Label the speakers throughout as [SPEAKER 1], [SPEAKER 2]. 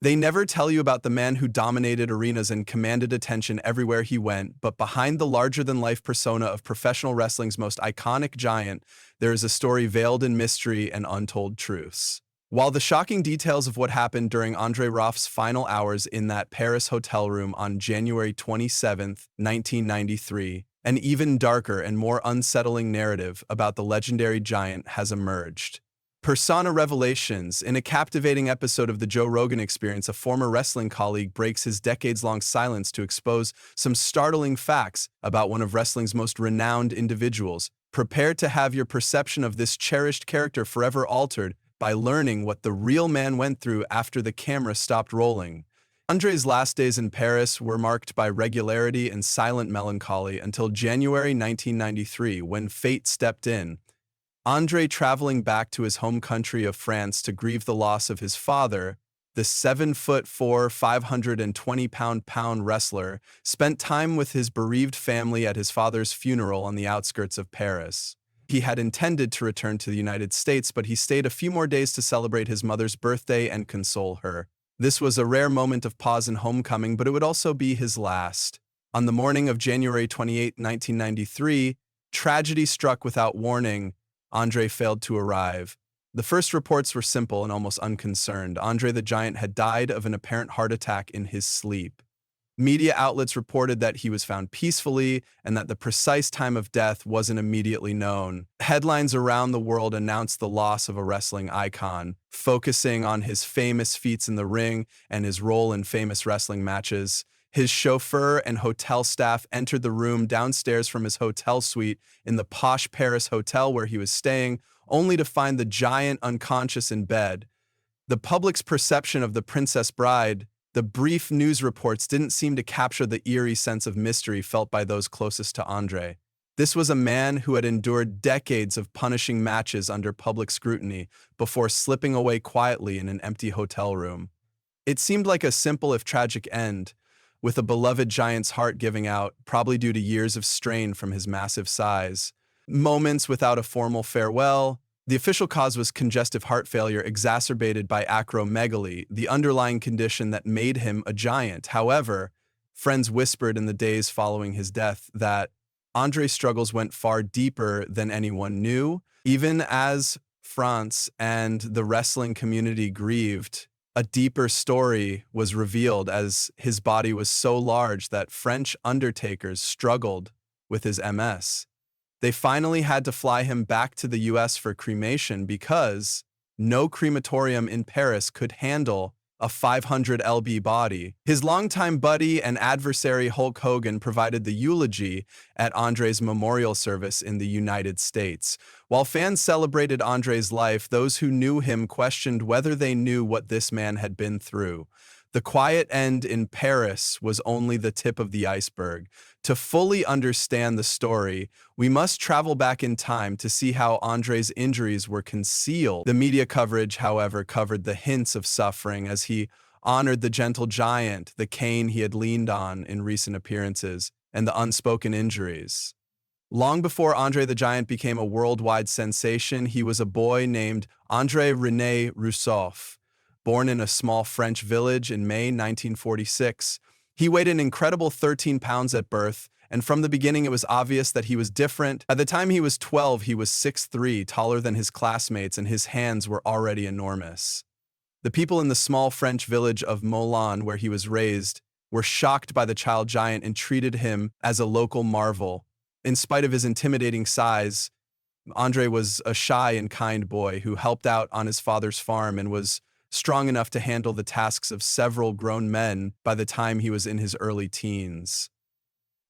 [SPEAKER 1] They never tell you about the man who dominated arenas and commanded attention everywhere he went, but behind the larger-than-life persona of professional wrestling's most iconic giant, there is a story veiled in mystery and untold truths. While the shocking details of what happened during Andre Roth's final hours in that Paris hotel room on January 27, 1993, an even darker and more unsettling narrative about the legendary giant has emerged. Persona Revelations. In a captivating episode of the Joe Rogan Experience, a former wrestling colleague breaks his decades-long silence to expose some startling facts about one of wrestling's most renowned individuals. Prepare to have your perception of this cherished character forever altered by learning what the real man went through after the camera stopped rolling. Andre's last days in Paris were marked by regularity and silent melancholy until January 1993, when fate stepped in. Andre, traveling back to his home country of France to grieve the loss of his father, the 7'4", 520-pound wrestler, spent time with his bereaved family at his father's funeral on the outskirts of Paris. He had intended to return to the United States, but he stayed a few more days to celebrate his mother's birthday and console her. This was a rare moment of pause and homecoming, but it would also be his last. On the morning of January 28, 1993, tragedy struck without warning. Andre failed to arrive. The first reports were simple and almost unconcerned. André the Giant had died of an apparent heart attack in his sleep. Media outlets reported that he was found peacefully and that the precise time of death wasn't immediately known. Headlines around the world announced the loss of a wrestling icon, focusing on his famous feats in the ring and his role in famous wrestling matches. His chauffeur and hotel staff entered the room downstairs from his hotel suite in the posh Paris hotel where he was staying, only to find the giant unconscious in bed. The public's perception of the Princess Bride, the brief news reports didn't seem to capture the eerie sense of mystery felt by those closest to Andre. This was a man who had endured decades of punishing matches under public scrutiny before slipping away quietly in an empty hotel room. It seemed like a simple if tragic end, with a beloved giant's heart giving out, probably due to years of strain from his massive size. Moments without a formal farewell. The official cause was congestive heart failure exacerbated by acromegaly, the underlying condition that made him a giant. However, friends whispered in the days following his death that Andre's struggles went far deeper than anyone knew. Even as France and the wrestling community grieved, a deeper story was revealed as his body was so large that French undertakers struggled with his MS. They finally had to fly him back to the US for cremation because no crematorium in Paris could handle a 500 lb body. His longtime buddy and adversary Hulk Hogan provided the eulogy at Andre's memorial service in the United States. While fans celebrated Andre's life, those who knew him questioned whether they knew what this man had been through. The quiet end in Paris was only the tip of the iceberg. To fully understand the story, we must travel back in time to see how Andre's injuries were concealed. The media coverage, however, covered the hints of suffering as he honored the gentle giant, the cane he had leaned on in recent appearances, and the unspoken injuries. Long before André the Giant became a worldwide sensation, he was a boy named André René Rousseff. Born in a small French village in May 1946, he weighed an incredible 13 pounds at birth, and from the beginning it was obvious that he was different. By the time he was 12, he was 6'3", taller than his classmates, and his hands were already enormous. The people in the small French village of Moulins, where he was raised, were shocked by the child giant and treated him as a local marvel. In spite of his intimidating size, André was a shy and kind boy who helped out on his father's farm and was strong enough to handle the tasks of several grown men by the time he was in his early teens.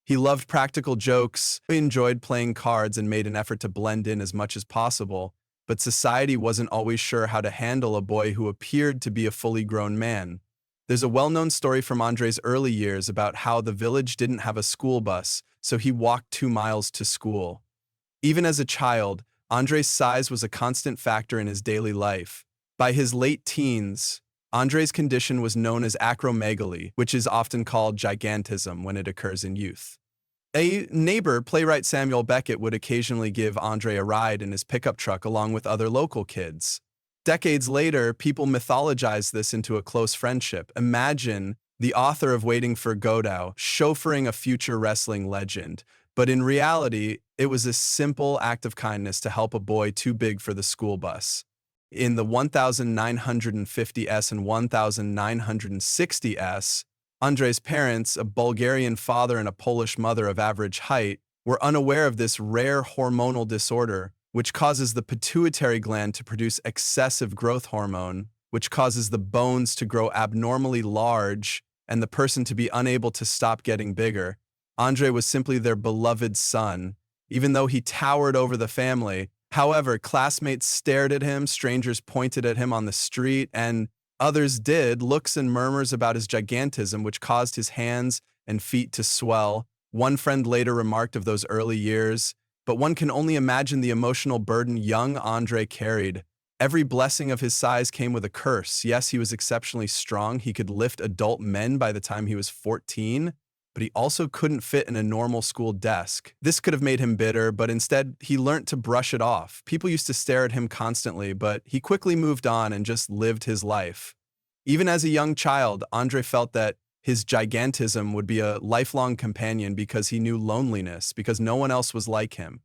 [SPEAKER 1] He loved practical jokes, enjoyed playing cards, and made an effort to blend in as much as possible, but society wasn't always sure how to handle a boy who appeared to be a fully grown man. There's a well-known story from Andre's early years about how the village didn't have a school bus, so he walked 2 miles to school. Even as a child, Andre's size was a constant factor in his daily life. By his late teens, Andre's condition was known as acromegaly, which is often called gigantism when it occurs in youth. A neighbor, playwright Samuel Beckett, would occasionally give Andre a ride in his pickup truck along with other local kids. Decades later, people mythologize this into a close friendship. Imagine the author of Waiting for Godot chauffeuring a future wrestling legend. But in reality, it was a simple act of kindness to help a boy too big for the school bus. In the 1950s and 1960s, Andre's parents, a Bulgarian father and a Polish mother of average height, were unaware of this rare hormonal disorder, which causes the pituitary gland to produce excessive growth hormone, which causes the bones to grow abnormally large and the person to be unable to stop getting bigger. Andre was simply their beloved son, even though he towered over the family. However, classmates stared at him, strangers pointed at him on the street, and others did looks and murmurs about his gigantism, which caused his hands and feet to swell. One friend later remarked of those early years, "But one can only imagine the emotional burden young Andre carried. Every blessing of his size came with a curse. Yes, he was exceptionally strong. He could lift adult men by the time he was 14, but he also couldn't fit in a normal school desk. This could have made him bitter, but instead he learned to brush it off. People used to stare at him constantly, but he quickly moved on and just lived his life. Even as a young child, Andre felt that his gigantism would be a lifelong companion because he knew loneliness, because no one else was like him.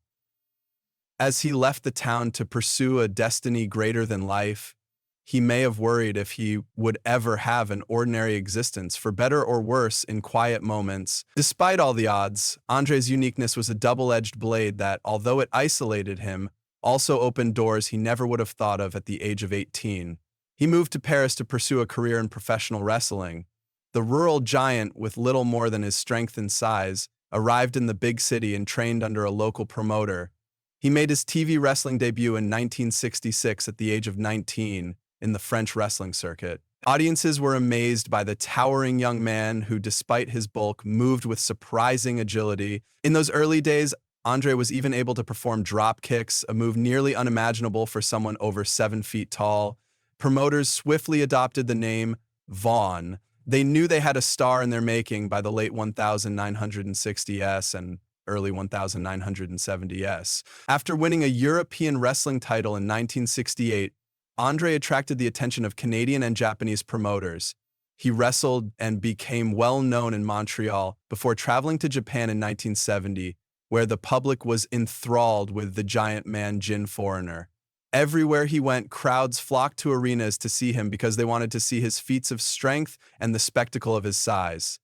[SPEAKER 1] As he left the town to pursue a destiny greater than life, he may have worried if he would ever have an ordinary existence, for better or worse, in quiet moments. Despite all the odds, Andre's uniqueness was a double-edged blade that, although it isolated him, also opened doors he never would have thought of at the age of 18. He moved to Paris to pursue a career in professional wrestling. The rural giant, with little more than his strength and size, arrived in the big city and trained under a local promoter. He made his TV wrestling debut in 1966 at the age of 19 in the French wrestling circuit. Audiences were amazed by the towering young man who, despite his bulk, moved with surprising agility. In those early days, Andre was even able to perform drop kicks, a move nearly unimaginable for someone over 7 feet tall. Promoters swiftly adopted the name Vaughn. They knew they had a star in their making by the late 1960s and early 1970s. After winning a European wrestling title in 1968, Andre attracted the attention of Canadian and Japanese promoters. He wrestled and became well known in Montreal before traveling to Japan in 1970, where the public was enthralled with the giant man Jin Foreigner. Everywhere he went, crowds flocked to arenas to see him because they wanted to see his feats of strength and the spectacle of his size.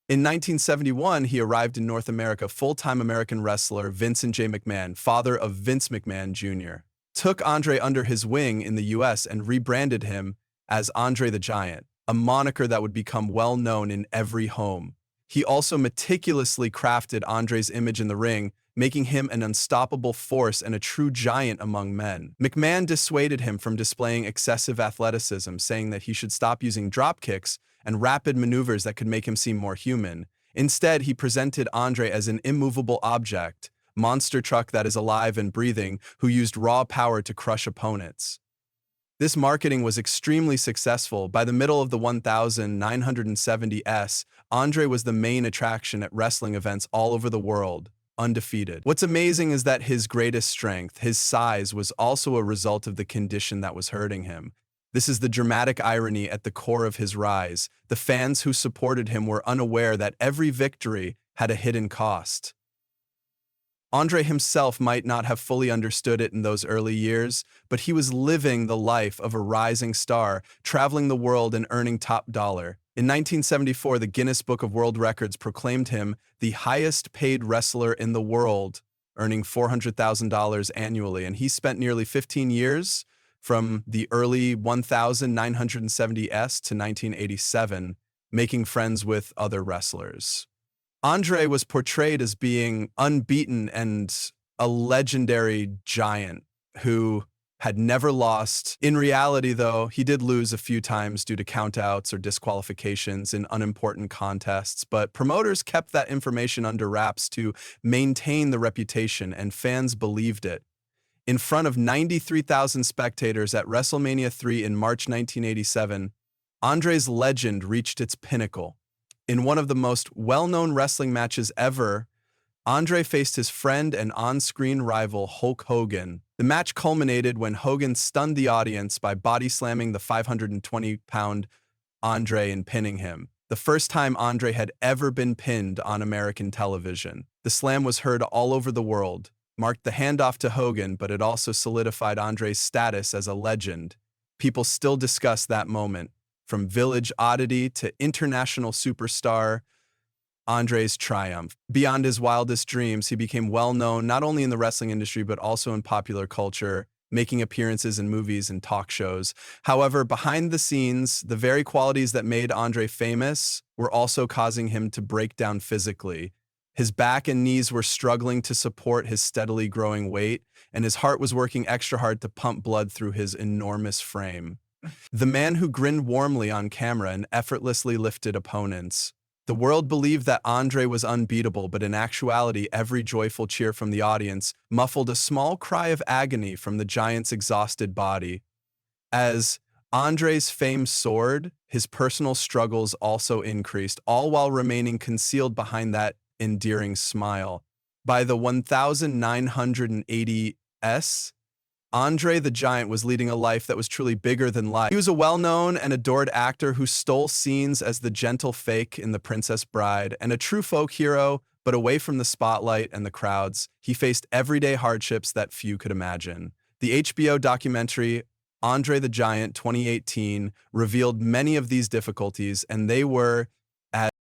[SPEAKER 1] In 1971, he arrived in North America. Full-time American wrestler Vincent J. McMahon, father of Vince McMahon Jr., took Andre under his wing in the US and rebranded him as André the Giant, a moniker that would become well known in every home. He also meticulously crafted Andre's image in the ring, making him an unstoppable force and a true giant among men. McMahon dissuaded him from displaying excessive athleticism, saying that he should stop using drop kicks and rapid maneuvers that could make him seem more human. Instead, he presented Andre as an immovable object, monster truck that is alive and breathing, who used raw power to crush opponents. This marketing was extremely successful. By the middle of the 1970s, Andre was the main attraction at wrestling events all over the world, undefeated. What's amazing is that his greatest strength, his size, was also a result of the condition that was hurting him. This is the dramatic irony at the core of his rise. The fans who supported him were unaware that every victory had a hidden cost. Andre himself might not have fully understood it in those early years, but he was living the life of a rising star, traveling the world and earning top dollar. In 1974, the Guinness Book of World Records proclaimed him the highest-paid wrestler in the world, earning $400,000 annually, and he spent nearly 15 years, from the early 1970s to 1987, making friends with other wrestlers. Andre was portrayed as being unbeaten and a legendary giant who had never lost. In reality, though, he did lose a few times due to countouts or disqualifications in unimportant contests, but promoters kept that information under wraps to maintain the reputation, and fans believed it. In front of 93,000 spectators at WrestleMania 3 in March 1987, Andre's legend reached its pinnacle. In one of the most well-known wrestling matches ever, Andre faced his friend and on-screen rival Hulk Hogan. The match culminated when Hogan stunned the audience by body slamming the 520-pound Andre and pinning him. The first time Andre had ever been pinned on American television. The slam was heard all over the world, marked the handoff to Hogan, but it also solidified Andre's status as a legend. People still discuss that moment, from village oddity to international superstar. Andre's triumph. Beyond his wildest dreams, he became well known not only in the wrestling industry but also in popular culture, making appearances in movies and talk shows. However, behind the scenes, the very qualities that made Andre famous were also causing him to break down physically. His back and knees were struggling to support his steadily growing weight, and his heart was working extra hard to pump blood through his enormous frame. The man who grinned warmly on camera and effortlessly lifted opponents. The world believed that Andre was unbeatable, but in actuality, every joyful cheer from the audience muffled a small cry of agony from the Giant's exhausted body. As Andre's fame soared, his personal struggles also increased, all while remaining concealed behind that endearing smile. By the 1980s, Andre the Giant was leading a life that was truly bigger than life. He was a well-known and adored actor who stole scenes as the gentle fake in The Princess Bride and a true folk hero, but away from the spotlight and the crowds, he faced everyday hardships that few could imagine. The HBO documentary André the Giant 2018 revealed many of these difficulties, and they were